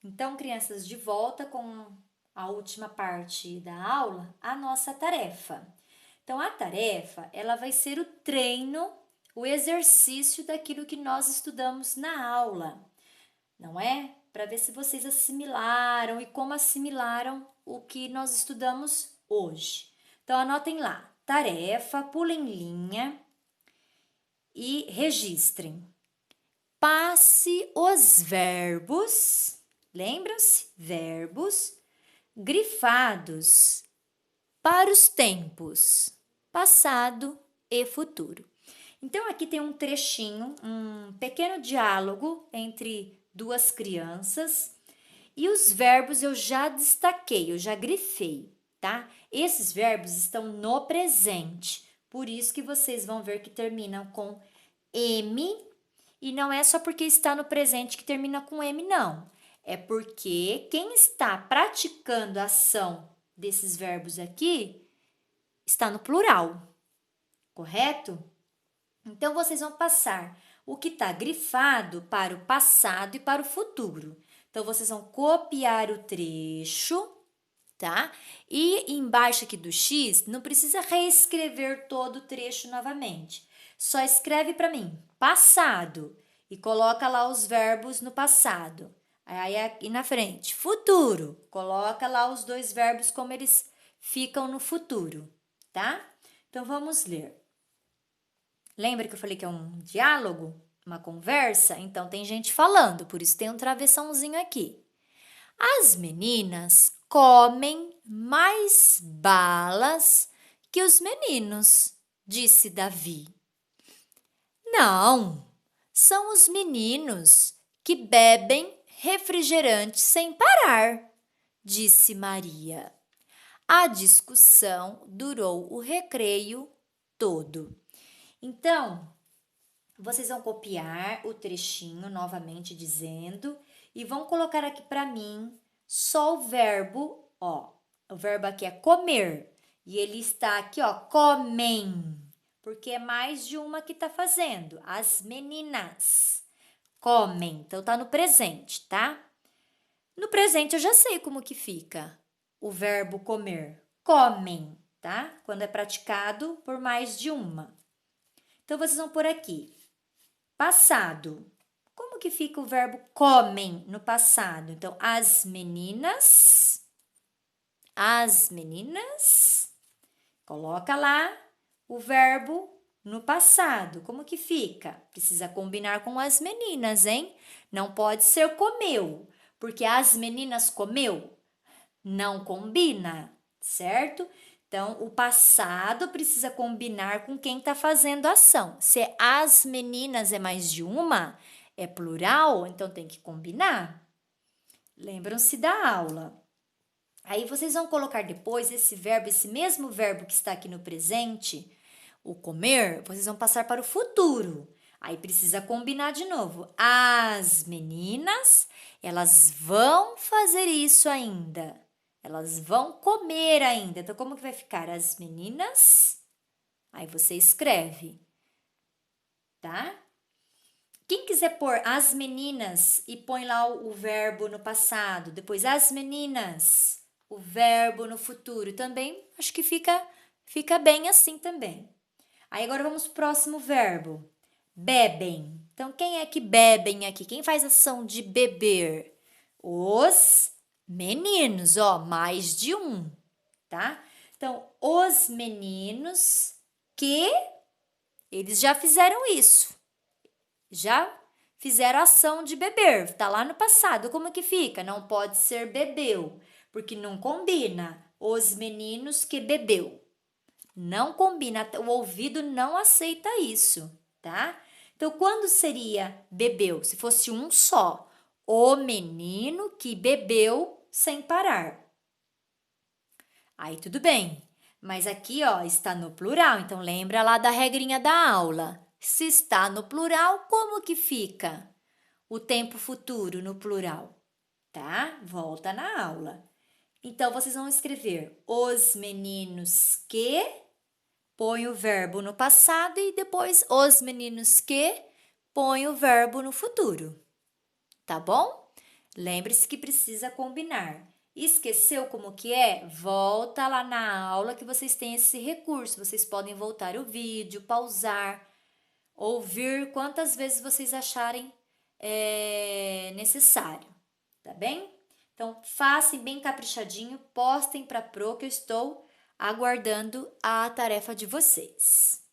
Então, crianças, de volta com a última parte da aula, a nossa tarefa. Então, a tarefa, ela vai ser o treino, o exercício daquilo que nós estudamos na aula, não é? Para ver se vocês assimilaram e como assimilaram o que nós estudamos hoje. Então, anotem lá, tarefa, pulem linha e registrem. Passe os verbos, lembram-se? Verbos grifados para os tempos passado e futuro. Então, aqui tem um trechinho, um pequeno diálogo entre duas crianças e os verbos eu já destaquei, eu já grifei, tá? Esses verbos estão no presente, por isso que vocês vão ver que terminam com M e não é só porque está no presente que termina com M, não. É porque quem está praticando a ação desses verbos aqui está no plural, correto? Então, vocês vão passar o que está grifado para o passado e para o futuro. Então, vocês vão copiar o trecho, tá? E embaixo aqui do X, não precisa reescrever todo o trecho novamente. Só escreve para mim, passado, e coloca lá os verbos no passado. Aí aqui na frente, futuro, coloca lá os dois verbos como eles ficam no futuro, tá? Então, vamos ler. Lembra que eu falei que é um diálogo, uma conversa? Então tem gente falando, por isso tem um travessãozinho aqui. As meninas comem mais balas que os meninos, disse Davi. Não, são os meninos que bebem refrigerante sem parar, disse Maria. A discussão durou o recreio todo. Então, vocês vão copiar o trechinho novamente dizendo e vão colocar aqui para mim só o verbo, ó. O verbo aqui é comer e ele está aqui, ó, comem, porque é mais de uma que está fazendo. As meninas comem, então tá no presente, tá? No presente eu já sei como que fica o verbo comer. Comem, tá? Quando é praticado por mais de uma. Então, vocês vão por aqui. Passado. Como que fica o verbo comem no passado? Então, as meninas. Coloca lá o verbo no passado. Como que fica? Precisa combinar com as meninas, hein? Não pode ser comeu, porque as meninas comeu. Não combina, certo? Então, o passado precisa combinar com quem está fazendo a ação. Se as meninas é mais de uma, é plural, então tem que combinar. Lembram-se da aula. Aí vocês vão colocar depois esse verbo, esse mesmo verbo que está aqui no presente, o comer, vocês vão passar para o futuro. Aí precisa combinar de novo. As meninas, elas vão fazer isso ainda. Elas vão comer ainda. Então, como que vai ficar? As meninas. Aí você escreve, tá? Quem quiser pôr as meninas e põe lá o verbo no passado, depois as meninas, o verbo no futuro, também acho que fica bem assim também. Aí agora vamos pro próximo verbo. Bebem. Então, quem é que bebem aqui? Quem faz ação de beber? Os meninos, ó, mais de um, tá? Então, os meninos que eles já fizeram isso. Já fizeram ação de beber, tá lá no passado. Como que fica? Não pode ser bebeu, porque não combina. Os meninos que bebeu. Não combina, o ouvido não aceita isso, tá? Então, quando seria bebeu? Se fosse um só. O menino que bebeu sem parar. Aí tudo bem. Mas aqui, ó, está no plural, então lembra lá da regrinha da aula. Se está no plural, como que fica o tempo futuro no plural? Tá? Volta na aula. Então, vocês vão escrever os meninos que, põe o verbo no passado e depois os meninos que, põe o verbo no futuro. Tá bom? Lembre-se que precisa combinar. Esqueceu como que é? Volta lá na aula que vocês têm esse recurso. Vocês podem voltar o vídeo, pausar, ouvir quantas vezes vocês acharem necessário, tá bem? Então, façam bem caprichadinho, postem para a Pro que eu estou aguardando a tarefa de vocês.